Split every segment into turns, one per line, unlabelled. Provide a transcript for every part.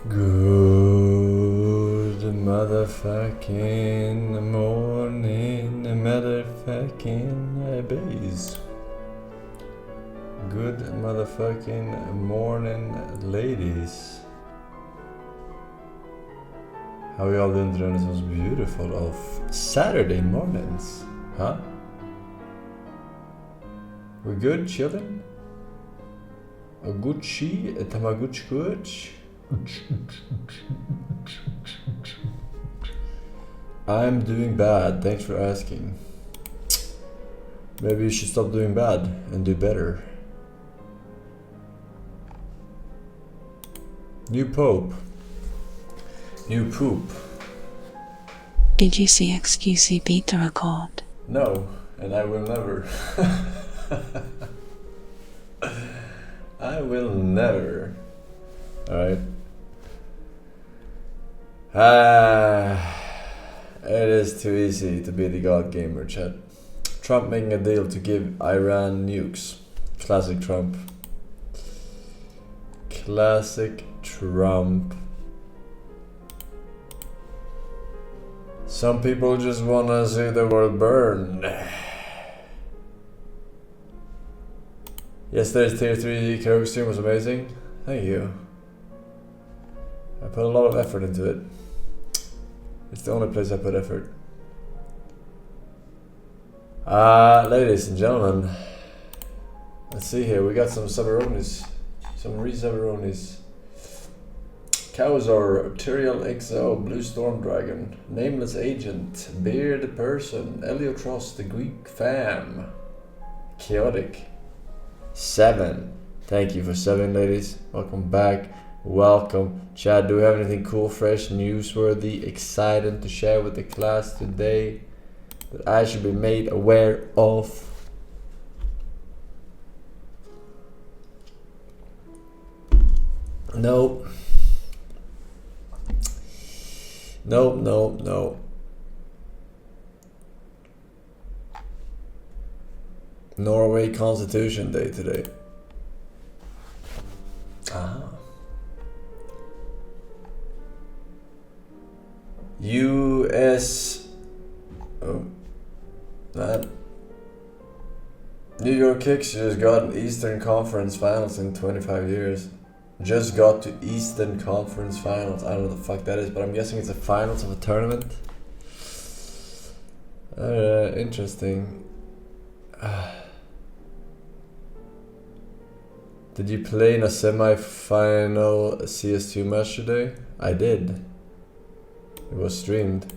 Good motherfucking morning, motherfucking bays. Good motherfucking morning, ladies. How are y'all doing during this most beautiful of Saturday mornings? Huh? We good, chilling? A Gucci, a Tamaguchi Gucci? I'm doing bad, thanks for asking. Maybe you should stop doing bad and do better. New Pope. New poop.
Did you see XQC beat the record?
No, and I will never. I will never. Alright. It is too easy to be the god gamer, chat. Trump making a deal to give Iran nukes. Classic Trump. Classic Trump. Some people just wanna see the world burn. Yesterday's tier 3 karaoke stream was amazing. Thank you. I put a lot of effort into it. It's the only place I put effort. Ladies and gentlemen, let's see here. We got some Sabaronis, some re-Sabaronis. Kawzor, Arterial XO, Blue Storm Dragon, Nameless Agent, Beard Person, Eliotros, the Greek Fam, Chaotic, 7. Thank you for 7, ladies. Welcome back. Welcome. Chad, do we have anything cool, fresh, newsworthy, exciting to share with the class today that I should be made aware of? No. No. Norway Constitution Day today. US. Oh, that. New York Kicks just got an Eastern Conference Finals in 25 years. Just got to Eastern Conference Finals. I don't know what the fuck that is, but I'm guessing it's the finals of a tournament. Interesting. Did you play in a semi-final CS2 match today? I did. It was streamed.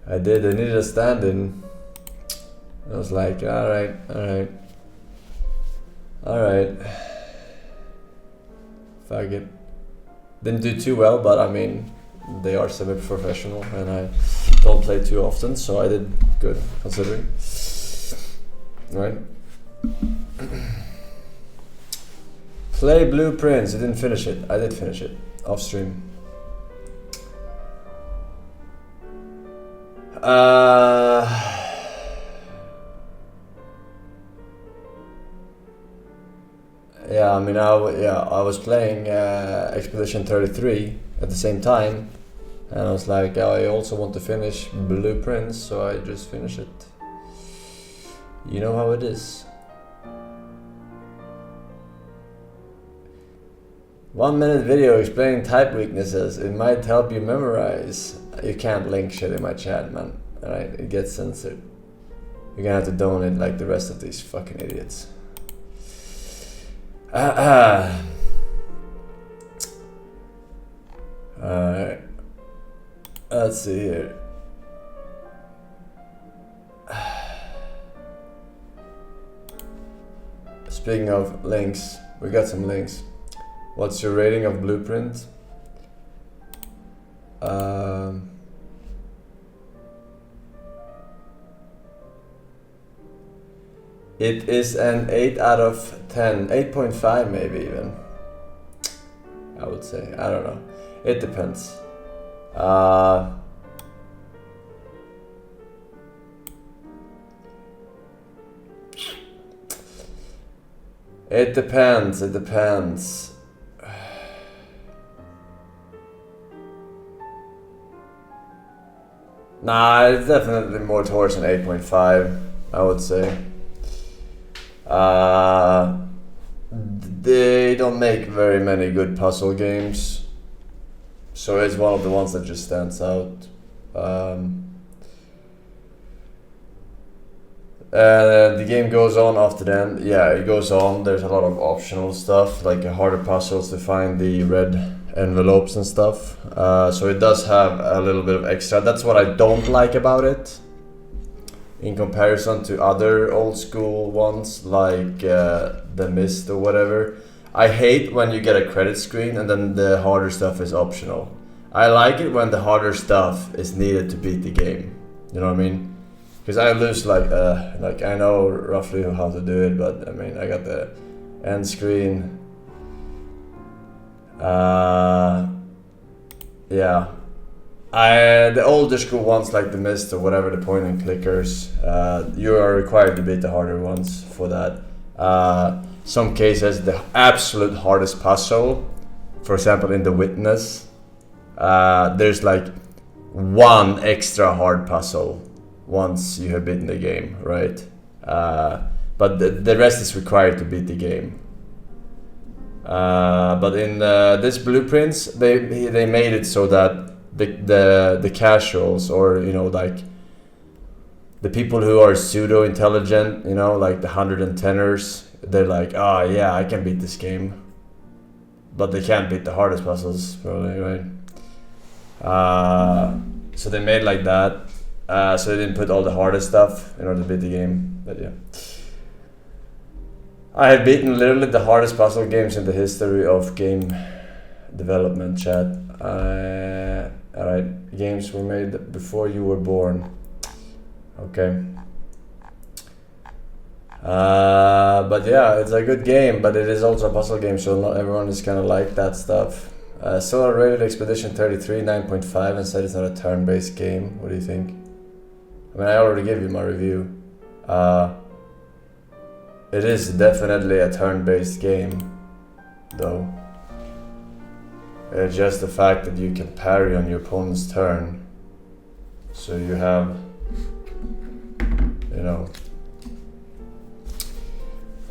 I did. I needed a stand-in. I was like, alright. Fuck it. Didn't do too well, but I mean, they are semi-professional and I don't play too often, so I did good, considering. Right? Play Blueprints. You didn't finish it. I did finish it. Off stream. Yeah, I mean, I was playing Expedition 33 at the same time, and I was like, I also want to finish Blueprints, so I just finished it. You know how it is. 1-minute video explaining type weaknesses. It might help you memorize. You can't link shit in my chat, man. Alright, it gets censored. You're gonna have to donate like the rest of these fucking idiots. Alright. Let's see here. Speaking of links, we got some links. What's your rating of Blueprint? It is an 8 out of 10, 8.5 maybe even. I would say, I don't know. It depends. It depends. Nah, it's definitely more towards an 8.5, I would say. They don't make very many good puzzle games, so it's one of the ones that just stands out. The game goes on after then. Yeah, it goes on. There's a lot of optional stuff, like harder puzzles to find the red envelopes and stuff. So it does have a little bit of extra. That's what I don't like about it, in comparison to other old school ones like The Mist or whatever. I hate when you get a credit screen and then the harder stuff is optional. I like it when the harder stuff is needed to beat the game. You know what I mean? Because I lose like I know roughly how to do it, but I mean I got the end screen. Yeah. The older school ones like The Mist or whatever, the point and clickers, you are required to beat the harder ones for that. Some cases, the absolute hardest puzzle, for example in The Witness, there's like one extra hard puzzle once you have beaten the game, right? But the rest is required to beat the game. But in this Blueprints, they made it so that the casuals, or like the people who are pseudo intelligent, like the 110ers, they're like, oh yeah, I can beat this game, but they can't beat the hardest puzzles probably, right? So they made like that, so they didn't put all the hardest stuff in order to beat the game. But yeah, I have beaten literally the hardest puzzle games in the history of game development, chat. Alright, games were made before you were born. Okay. But yeah, it's a good game, but it is also a puzzle game, so not everyone is gonna like that stuff. Solar rated Expedition 33 9.5 and said it's not a turn-based game. What do you think? I mean, I already gave you my review. It is definitely a turn-based game, though. Just the fact that you can parry on your opponent's turn, so you have,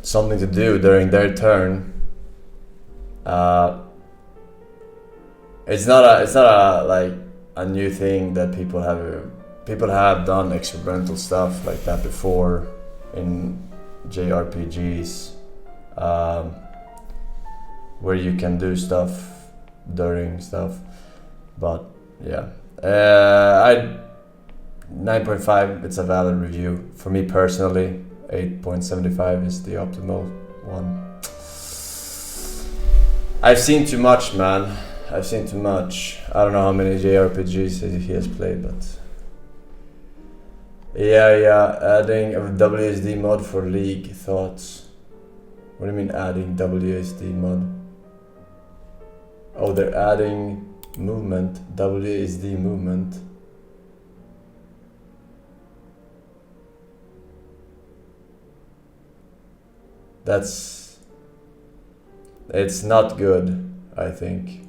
something to do during their turn. It's not a new thing that people have done experimental stuff like that before in JRPGs, where you can do stuff during stuff. But yeah, 9.5, it's a valid review for me personally. 8.75 is the optimal one. I've seen too much, man. I've seen too much. I don't know how many JRPGs he has played, but yeah, adding a WSD mod for League. Thoughts? What do you mean adding WSD mod? Oh, they're adding movement, WSD movement. It's not good, I think.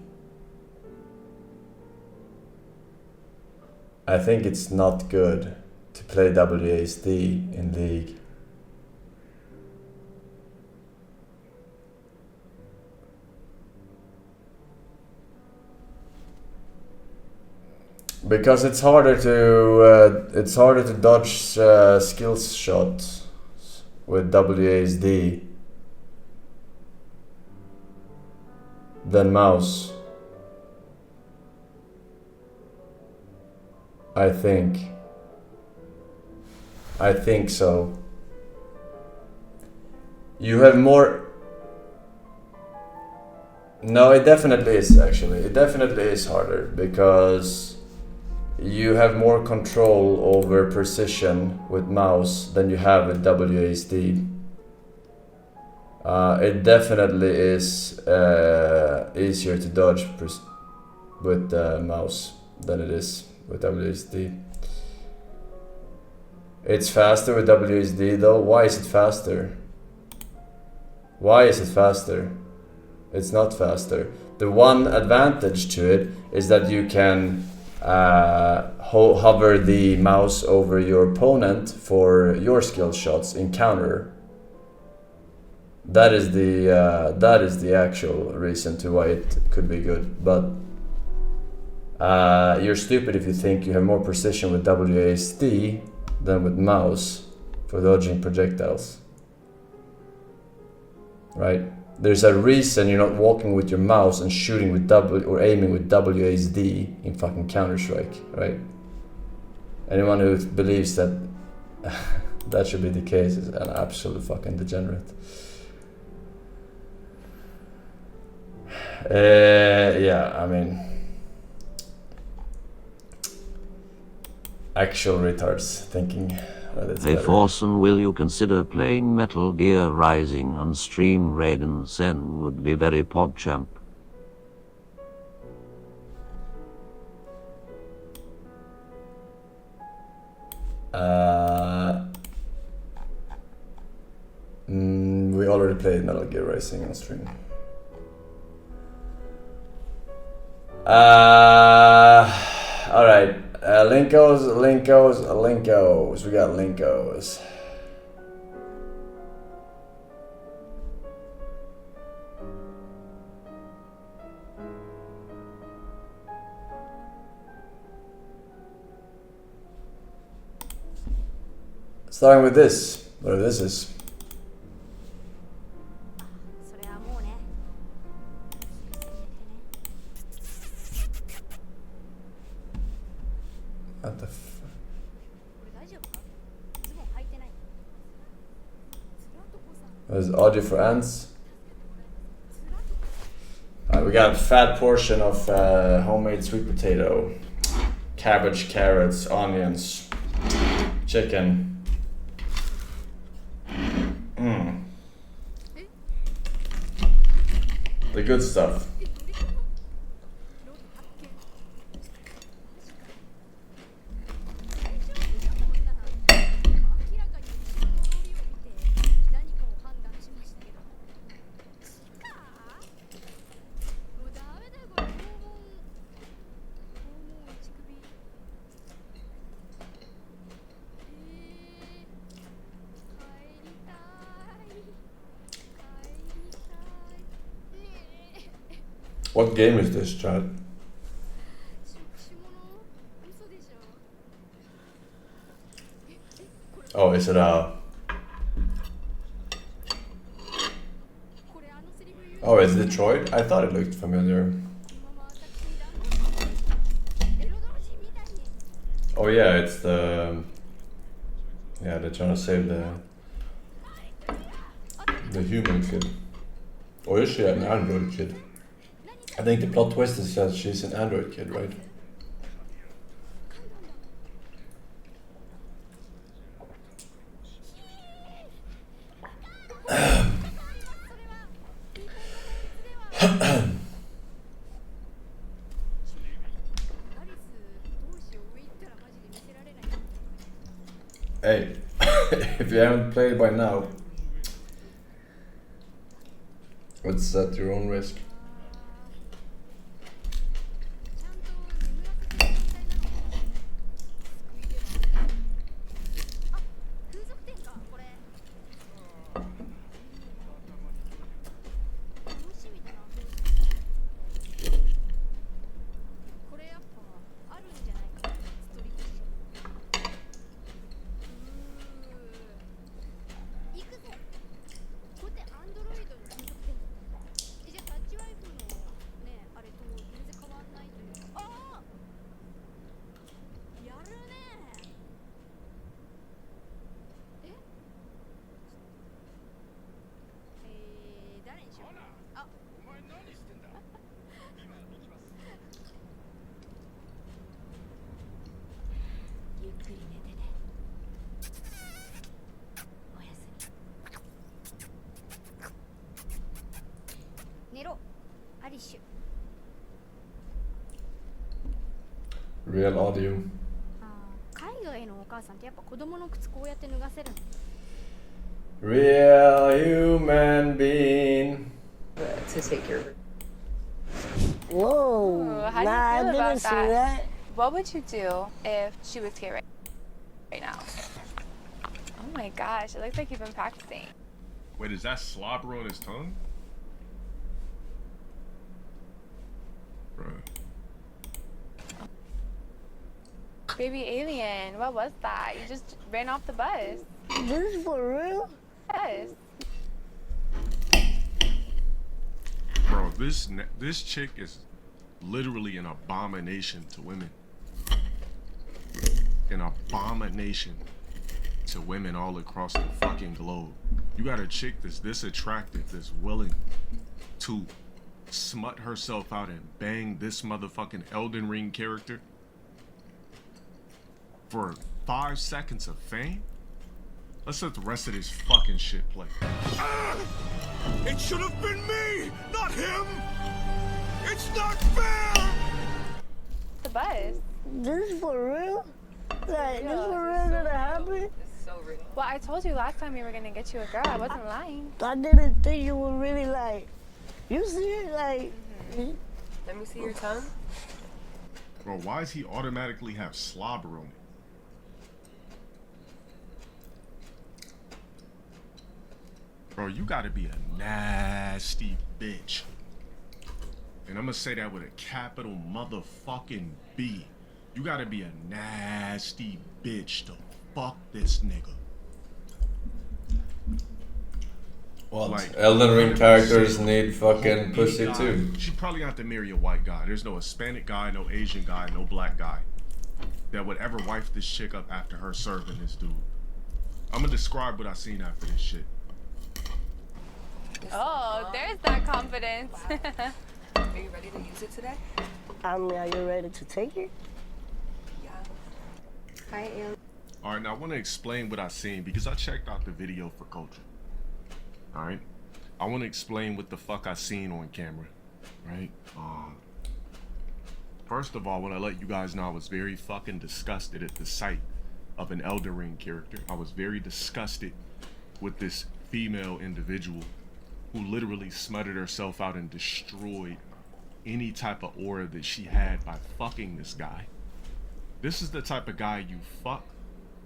I think it's not good to play WASD in League. Because it's harder to dodge skills shots with WASD than mouse. I think so. You have more. No, it definitely is, actually. It definitely is harder because you have more control over precision with mouse than you have with WASD. It definitely is easier to dodge with mouse than it is with WASD. It's faster with WASD though. Why is it faster? Why is it faster? It's not faster. The one advantage to it is that you can hover the mouse over your opponent for your skill shots in counter. That is the actual reason to why it could be good, but you're stupid if you think you have more precision with WASD than with mouse for dodging projectiles. Right? There's a reason you're not walking with your mouse and shooting with aiming with WASD in fucking Counter-Strike, right? Anyone who believes that that should be the case is an absolute fucking degenerate. Yeah, I mean, actual retards thinking that it's
Hey
better.
Forsen, will you consider playing Metal Gear Rising on stream? Raiden Sen would be very PogChamp.
We already played Metal Gear Rising on stream. Alright. Linkos. We got Linkos. Starting with this. Whatever this is. What the f... There's audio for ants. We got a fat portion of homemade sweet potato, cabbage, carrots, onions, chicken. The good stuff. What game is this, Chad? Oh, is it a... Oh, it's Detroit? I thought it looked familiar. Oh yeah, it's the... Yeah, they're trying to save the human kid. Or is she an android kid? I think the plot twist is that she's an android kid, right? Hey, if you haven't played by now, it's at your own risk. Real audio. Real human being.
To take care of it.
Whoa!
How do you
nah,
feel
I
about
didn't see
that?
that.
What would you do if she was here right now? Oh my gosh, it looks like you've been practicing.
Wait, is that slobber on his tongue? Bruh.
Baby alien, what was that? You just ran off the bus.
This is for real?
Yes.
Bro, this chick is literally an abomination to women. An abomination to women all across the fucking globe. You got a chick that's this attractive, that's willing to smut herself out and bang this motherfucking Elden Ring character for 5 seconds of fame? Let's let the rest of this fucking shit play.
It should have been me, not him! It's not fair!
The bus.
This is for real? Like, this for real gonna happen?
Well, I told you last time we were gonna get you a girl. I wasn't lying.
I didn't think you would really like, you see it? Like,
Let me see your tongue.
Bro, why does he automatically have slobber on it? Bro, you gotta be a nasty bitch. And I'm gonna say that with a capital motherfucking B. You gotta be a nasty bitch to fuck this nigga.
What?
Like,
Elden Ring
100%
characters need fucking
homie
pussy
guy.
too.
She probably have to marry a white guy. There's no Hispanic guy, no Asian guy, no black guy that would ever wife this chick up after her serving this dude. I'm gonna describe what I seen after this shit.
Oh, there's that confidence.
Are you ready to use it today?
I mean, are you ready to take it?
Yeah. I am.
Alright, now I want to explain what I seen because I checked out the video for culture. Alright? I want to explain what the fuck I seen on camera. Right? First of all, I want to let you guys know I was very fucking disgusted at the sight of an Elden Ring character. I was very disgusted with this female individual who literally smutted herself out and destroyed any type of aura that she had by fucking this guy. This is the type of guy you fuck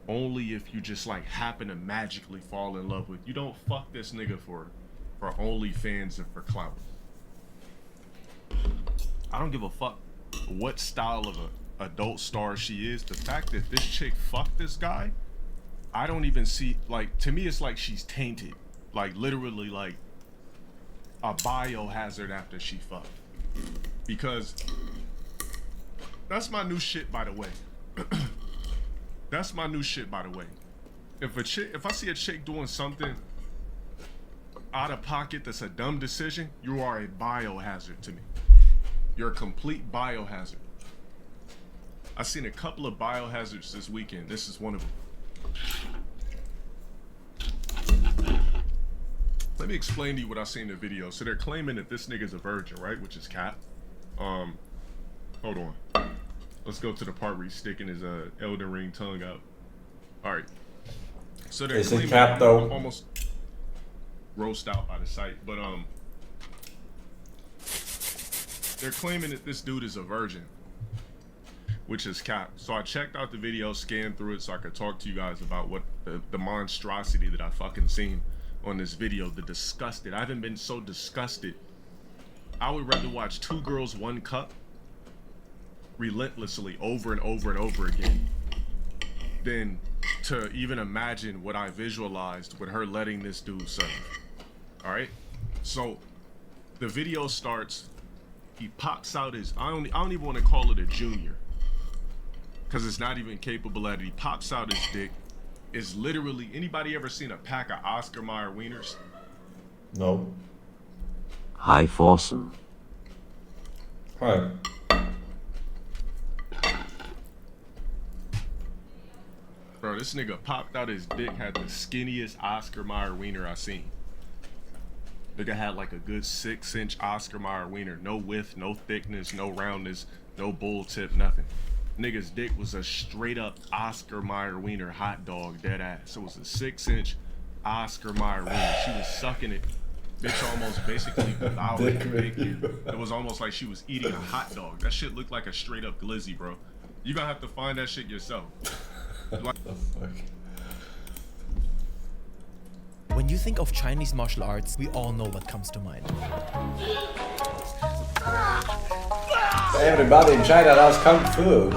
only if you just like happen to magically fall in love with. You don't fuck this nigga for OnlyFans and for clout. I don't give a fuck what style of a adult star she is. The fact that this chick fucked this guy, I don't even see, like, to me it's like she's tainted. Like literally like a biohazard after she fucked. Because that's my new shit, by the way. That's my new shit, by the way. If I see a chick doing something out of pocket that's a dumb decision, you are a biohazard to me. You're a complete biohazard. I've seen a couple of biohazards this weekend. This is one of them. Let me explain to you what I seen in the video. So they're claiming that this nigga's a virgin, right? Which is cap. Hold on. Let's go to the part where he's sticking his Elden Ring tongue out. All right. So they're claiming,
cap though?
I'm almost roast out by the site, but they're claiming that this dude is a virgin, which is cap. So I checked out the video, scanned through it, so I could talk to you guys about what the monstrosity that I fucking seen on this video. The disgusted. I haven't been so disgusted. I would rather watch 2 girls, 1 cup relentlessly over and over and over again than to even imagine what I visualized with her letting this dude serve. All right, so the video starts. He pops out his, I don't even want to call it a junior because it's not even capable at it. He pops out his dick. Is literally, anybody ever seen a pack of Oscar Mayer wieners?
No.
Hi, Forsen.
Hi.
Bro, this nigga popped out his dick, had the skinniest Oscar Mayer wiener I seen. Nigga had like a good 6-inch Oscar Mayer wiener. No width, no thickness, no roundness, no bull tip, nothing. Nigga's dick was a straight up Oscar Mayer wiener hot dog, dead ass. It was a 6-inch Oscar Mayer wiener. She was sucking it. Bitch almost basically devoured it. It was almost like she was eating a hot dog. That shit looked like a straight up glizzy, bro. You're gonna have to find that shit yourself.
What the fuck?
When you think of Chinese martial arts, we all know what comes to mind.
Everybody in China loves Kung Fu.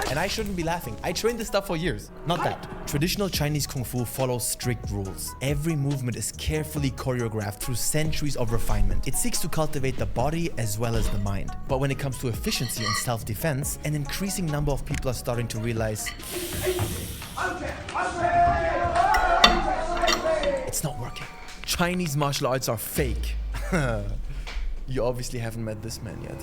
And I shouldn't be laughing. I trained this stuff for years. Not that. Traditional Chinese Kung Fu follows strict rules. Every movement is carefully choreographed through centuries of refinement. It seeks to cultivate the body as well as the mind. But when it comes to efficiency and self-defense, an increasing number of people are starting to realize it's not working. Chinese martial arts are fake. You obviously haven't met this man yet.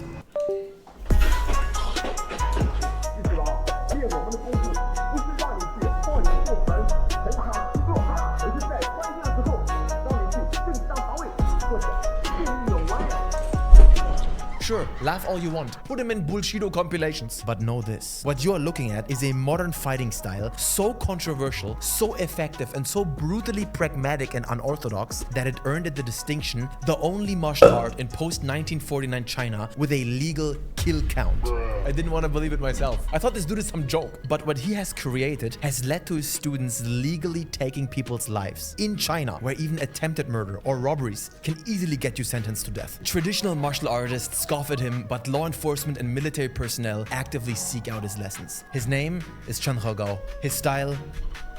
Sure, laugh all you want. Put him in Bullshido compilations. But know this. What you are looking at is a modern fighting style so controversial, so effective, and so brutally pragmatic and unorthodox that it earned it the distinction the only martial art in post-1949 China with a legal kill count. I didn't want to believe it myself. I thought this dude is some joke. But what he has created has led to his students legally taking people's lives. In China, where even attempted murder or robberies can easily get you sentenced to death. Traditional martial artists scoff at him, but law enforcement and military personnel actively seek out his lessons. His name is Chen Hegao. His style,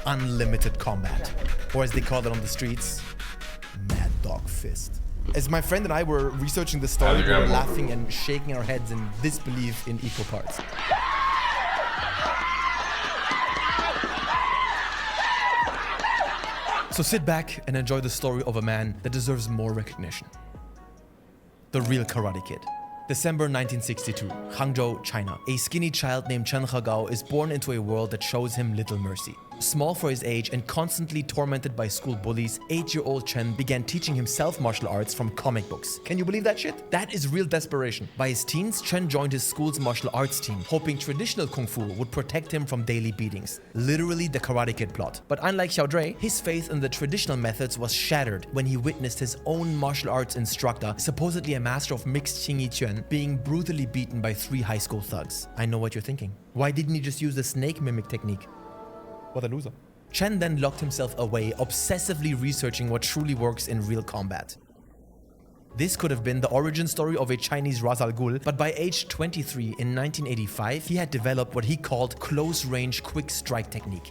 unlimited combat. Or as they call it on the streets, Mad Dog Fist. As my friend and I were researching the story, we were laughing and shaking our heads in disbelief in equal parts. So sit back and enjoy the story of a man that deserves more recognition. The real Karate Kid. December 1962, Hangzhou, China. A skinny child named Chen Hegao is born into a world that shows him little mercy. Small for his age and constantly tormented by school bullies, 8-year-old Chen began teaching himself martial arts from comic books. Can you believe that shit? That is real desperation. By his teens, Chen joined his school's martial arts team, hoping traditional Kung Fu would protect him from daily beatings. Literally the Karate Kid plot. But unlike Xiao Dre, his faith in the traditional methods was shattered when he witnessed his own martial arts instructor, supposedly a master of mixed Qingyi Quan, being brutally beaten by 3 high school thugs. I know what you're thinking. Why didn't he just use the snake mimic technique? What a loser. Chen then locked himself away, obsessively researching what truly works in real combat. This could have been the origin story of a Chinese Ra's al Ghul, but by age 23 in 1985, he had developed what he called close-range quick strike technique.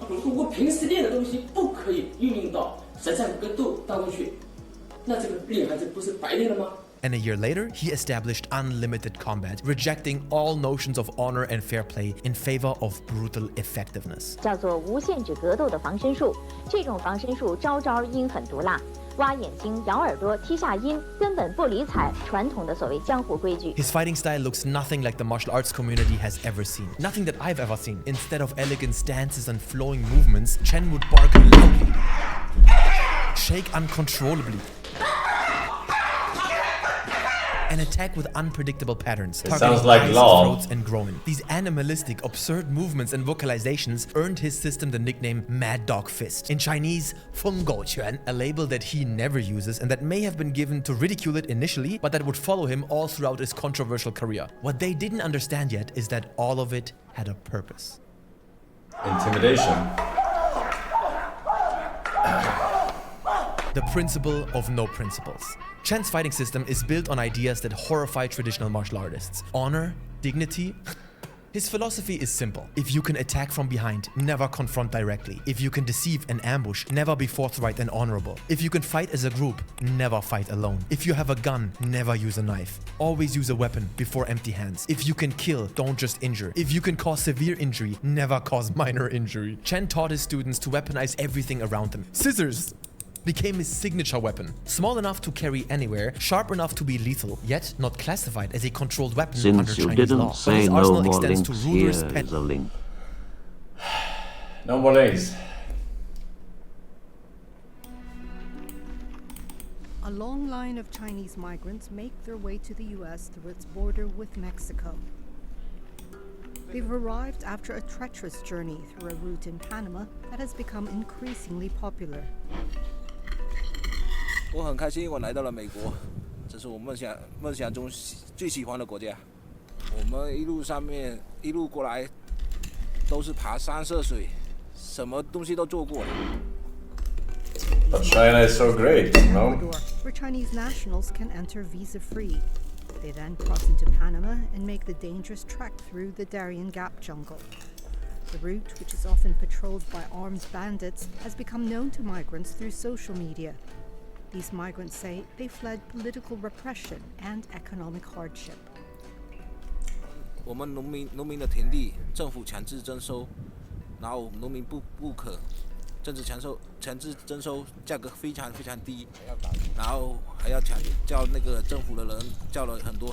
And a year later, he established unlimited combat, rejecting all notions of honor and fair play in favor of brutal effectiveness.
叫做无限制格斗的防身术，这种防身术招招阴狠毒辣，挖眼睛、咬耳朵、踢下阴，根本不理睬传统的所谓江湖规矩。
His fighting style looks nothing like the martial arts community has ever seen. Nothing that I've ever seen. Instead of elegant stances and flowing movements, Chen would bark loudly, shake uncontrollably, and attack with unpredictable patterns, targeting eyes, throats, and groin. These animalistic, absurd movements and vocalizations earned his system the nickname Mad Dog Fist. In Chinese, Feng Gou Quan, a label that he never uses and that may have been given to ridicule it initially, but that would follow him all throughout his controversial career. What they didn't understand yet is that all of it had a purpose.
Intimidation.
The principle of no principles. Chen's fighting system is built on ideas that horrify traditional martial artists. Honor, dignity. His philosophy is simple. If you can attack from behind, never confront directly. If you can deceive and ambush, never be forthright and honorable. If you can fight as a group, never fight alone. If you have a gun, never use a knife. Always use a weapon before empty hands. If you can kill, don't just injure. If you can cause severe injury, never cause minor injury. Chen taught his students to weaponize everything around them. Scissors became his signature weapon. Small enough to carry anywhere, sharp enough to be lethal, yet not classified as a controlled weapon under
Since you
Chinese
didn't
law.
say
His
no
arsenal
more
extends
links,
to
here
rulers,
is a link.
No more links.
A long line of Chinese migrants make their way to the US through its border with Mexico. They've arrived after a treacherous journey through a route in Panama that has become increasingly popular.
我很开心，我来到了美国，这是我梦想中最喜欢的国家。我们一路过来都是爬山涉水，什么东西都做过了。
But China is so great, no?
Ecuador, where Chinese nationals can enter visa-free. They then cross into Panama and make the dangerous trek through the Darien Gap jungle. The route, which is often patrolled by armed bandits, has become known to migrants through social media. These migrants say they fled political repression and economic hardship.
我们农民的田地，政府强制征收，然后农民不可，政治强制征收，价格非常非常低，然后还要叫那个政府的人叫了很多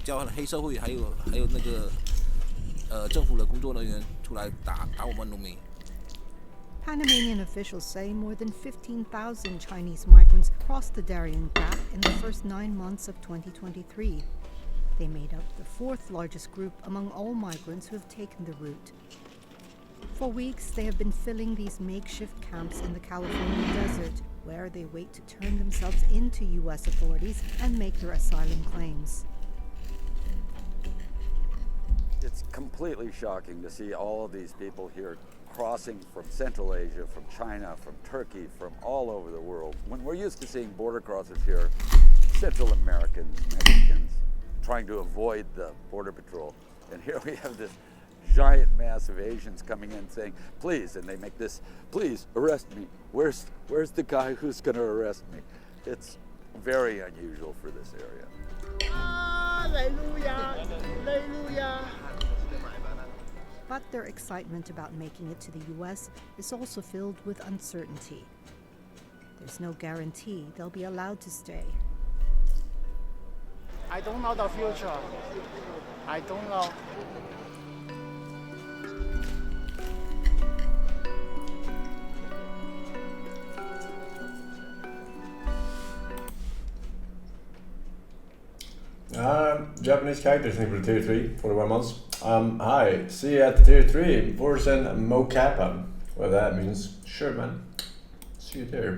叫黑社会，还有那个政府的工作人员出来打我们农民。
Panamanian officials say more than 15,000 Chinese migrants crossed the Darien Gap in the first 9 months of 2023. They made up the 4th largest group among all migrants who have taken the route. For weeks, they have been filling these makeshift camps in the California desert, where they wait to turn themselves into U.S. authorities and make their asylum claims.
It's completely shocking to see all of these people here crossing from Central Asia, from China, from Turkey, from all over the world. When we're used to seeing border crossers here, Central Americans, Mexicans, trying to avoid the border patrol. And here we have this giant mass of Asians coming in saying, please, and they make this, please arrest me. Where's the guy who's gonna arrest me? It's very unusual for this area.
Hallelujah! Hallelujah!
But their excitement about making it to the U.S. is also filled with uncertainty. There's no guarantee they'll be allowed to stay.
I don't know the future. I don't know.
Japanese characters in tier 3, 41 months. Hi, see you at tier 3, Forsen Mokappa. Well, that means, sure man, see you there.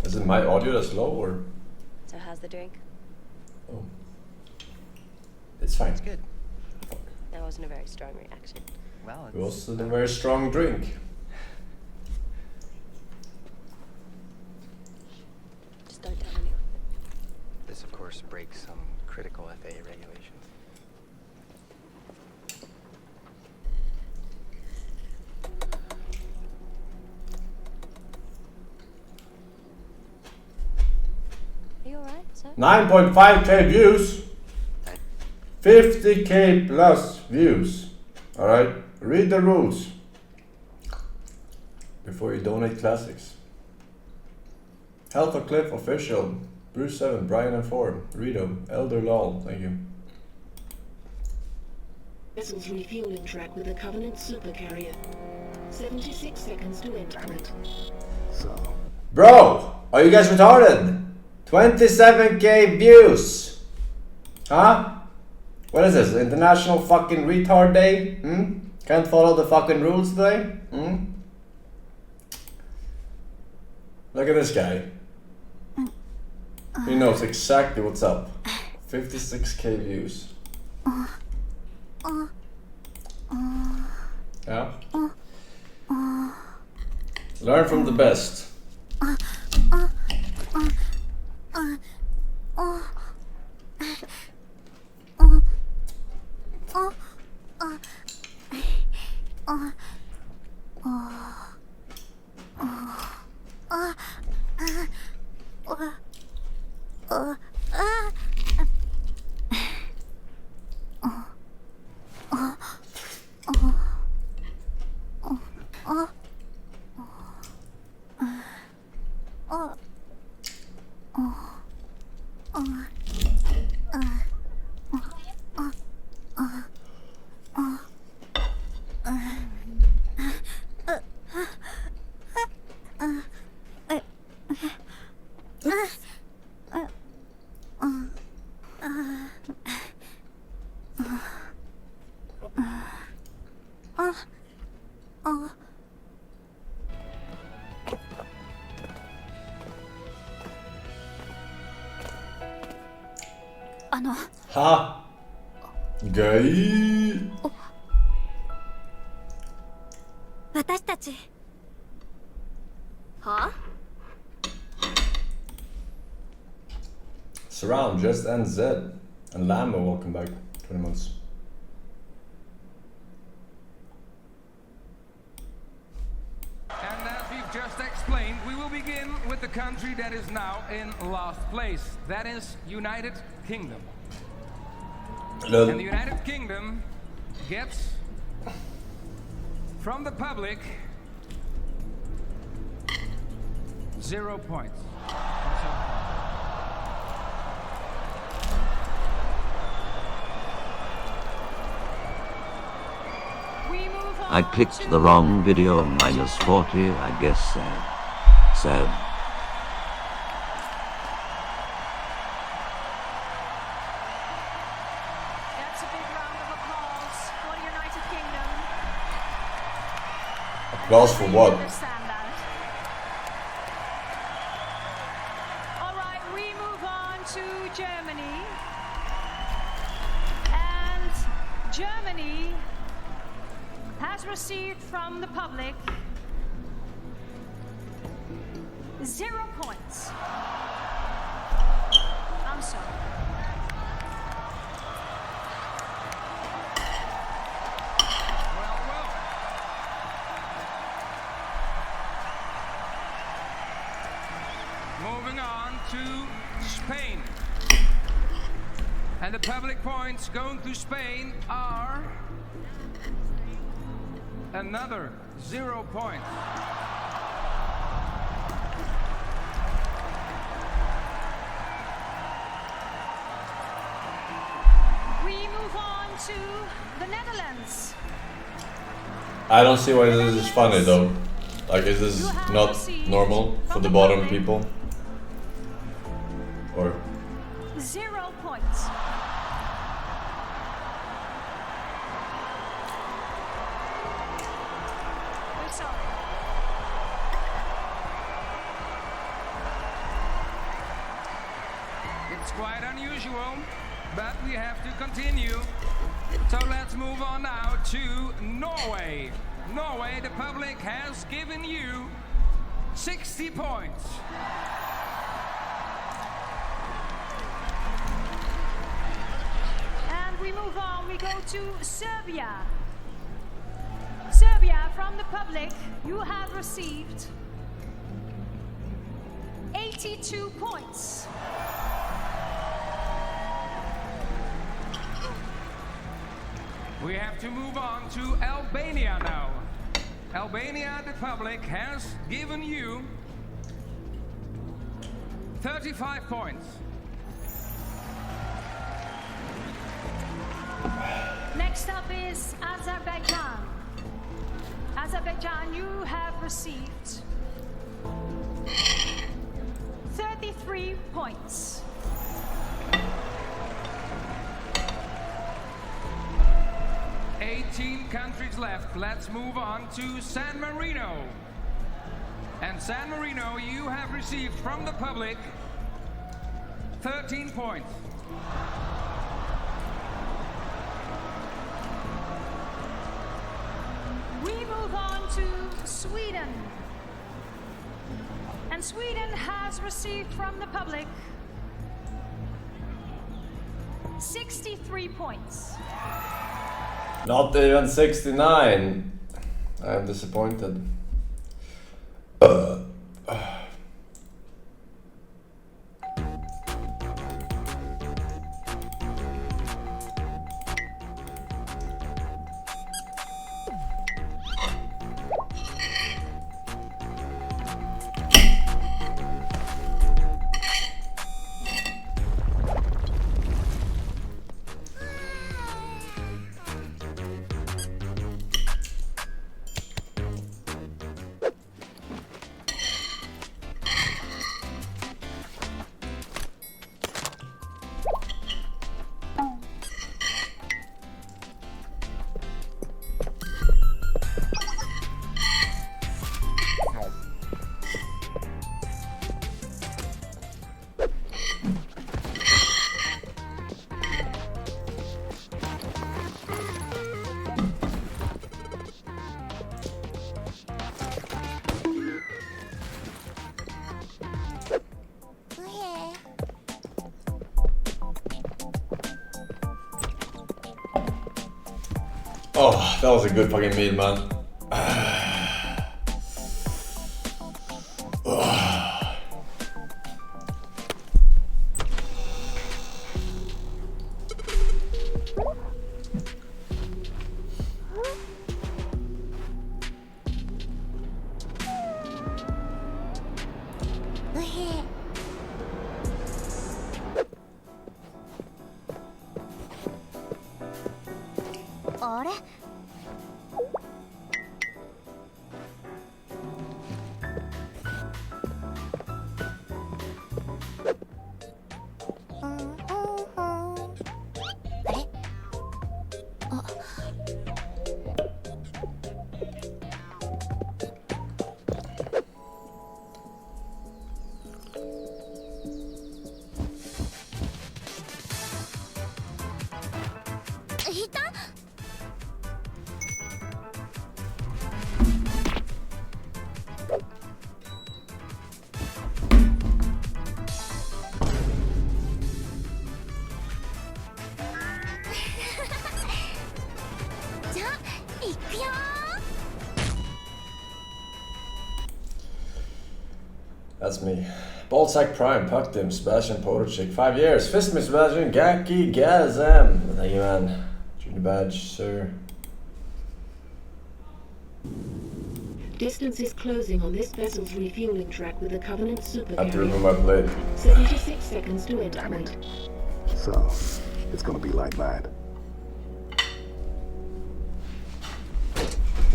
Is it my audio that's low or?
So how's the drink?
Oh. It's fine.
It's good. That wasn't a very strong reaction.
Well, it was a very strong drink.
Just don't tell anyone.
This, of course, breaks some critical FAA regulations.
Are you alright, sir?
9.5k views. 50k plus views. Alright, read the rules before you donate classics. Health or Cliff official. Bruce 7, Brian and 4, Rito, Elder Lol, thank you.
Vessels refueling track with a Covenant supercarrier. 76 seconds to increment.
So.
Bro, are you guys retarded? 27k views. Huh? What is this? International fucking retard day? Hmm? Can't follow the fucking rules today? Hmm? Look at this guy. He knows exactly what's up. 56k views. Yeah? Learn from the best. Ha! Gay!
私たちは
Surround, just and Z. And Lambo, welcome back. 20 months.
And as we've just explained, we will begin with the country that is now in last place. That is United Kingdom.
Hello.
And the United Kingdom gets from the public 0 points.
I clicked the wrong video, minus 40, I guess sad. Sad.
That's a big round of applause for the United Kingdom.
Applause for what?
Alright, we move on to Germany. And Germany has received from the public 0 points. I'm sorry.
Moving on to Spain. And the public points going to Spain are another 0 points.
We move on to the Netherlands.
I don't see why this is funny though. Like, is this not normal for the bottom people? Or
0 points. We're sorry.
It's quite unusual, but we have to continue. So let's move on now to Norway. Norway, the public has given you 60 points.
And we move on, we go to Serbia. Serbia, from the public, you have received 82 points.
We have to move on to Albania now. Albania, the public has given you 35 points.
Next up is Azerbaijan. Azerbaijan, you have received 33 points.
$18 countries left. Let's move on to San Marino. And San Marino, you have received from the public 13 points.
We move on to Sweden. And Sweden has received from the public 63 points.
not even 69. I am disappointed. Oh, that was a good fucking meal, man. That's me. Ballsack Prime, Pucked him, Sebastian PokeRogue, 5 years. Fist me, Sebastian, Gaki, Gazam. Thank you, man. Junior badge, sir.
Distance is closing on this vessel's refueling track with the Covenant supercarrier.
I have to remove my blade.
76 seconds to end point.
So, it's gonna be like that.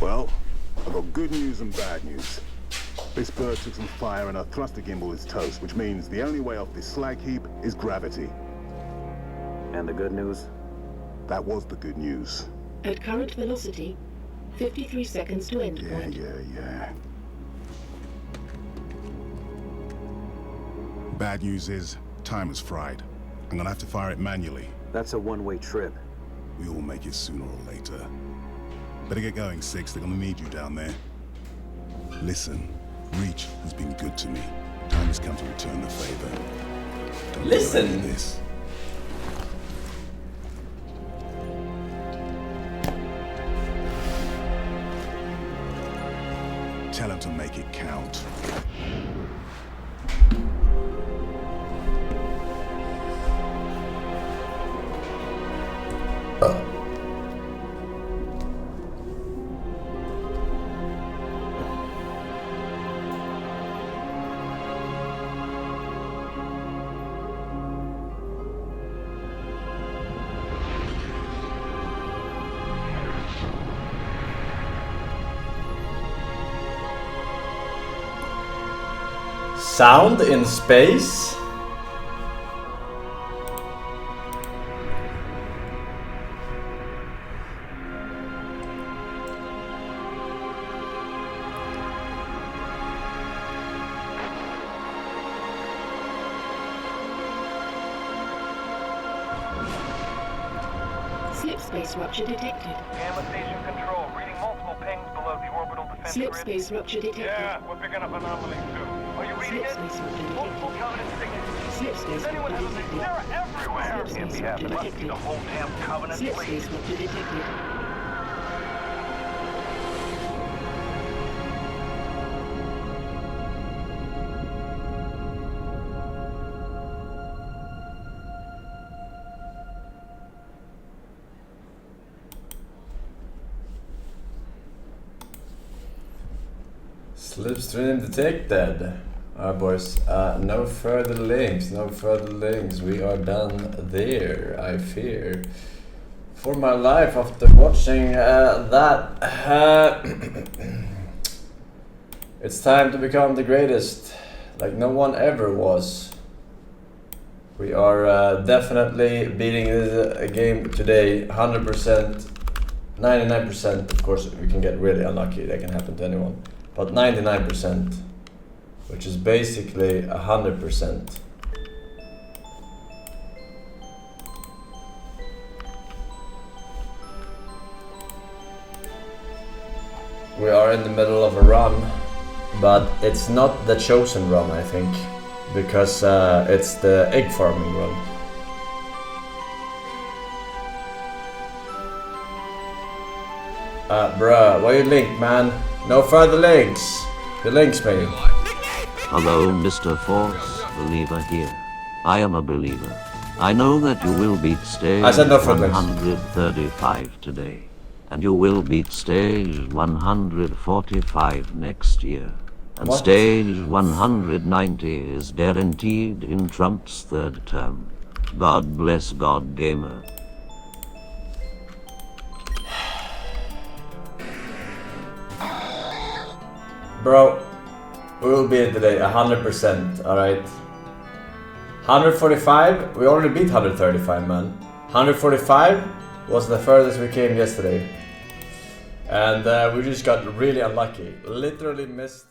Well, I've got good news and bad news. This bird took some fire and our thruster gimbal is toast, which means the only way off this slag heap is gravity.
And the good news?
That was the good news.
At current velocity, 53 seconds to end point.
Yeah. Bad news is, time is fried. I'm gonna have to fire it manually.
That's a one-way trip.
We all make it sooner or later. Better get going, Six. They're gonna need you down there. Listen, Reach has been good to me. Time has come to return the favor. Don't
Listen.
do this. Tell him to make it count.
Sound in space?
Slip space rupture detected.
Gamma station control, reading multiple pings below the orbital defense
Slip
grid.
space rupture detected.
Yeah, we're picking up anomalies too. Are you reading it? Multiple Covenant signatures.
Slip space
Does anyone have a big... They're everywhere!
Slip
Can't be
space
happening.
rupture
Must be
detected.
the whole damn Covenant
Slip
fleet.
space rupture detected.
Slipstream detected. Alright boys, no further links, we are done there, I fear. For my life after watching that, it's time to become the greatest, like no one ever was. We are definitely beating this game today, 100%, 99%, of course we can get really unlucky, that can happen to anyone. But 99%, which is basically 100%. We are in the middle of a run, but it's not the chosen run, I think, because it's the egg farming run. . Bruh, why you link, man? No further links. You links me.
Hello, Mr. Force, believer here. I am a believer. I know that you will beat stage 135 today. And you will beat stage 145 next year. And
What?
stage 190 is guaranteed in Trump's third term. God bless God Gamer.
Bro, we will beat it today 100%, alright? 145, we already beat 135, man. 145 was the furthest we came yesterday. And we just got really unlucky. Literally missed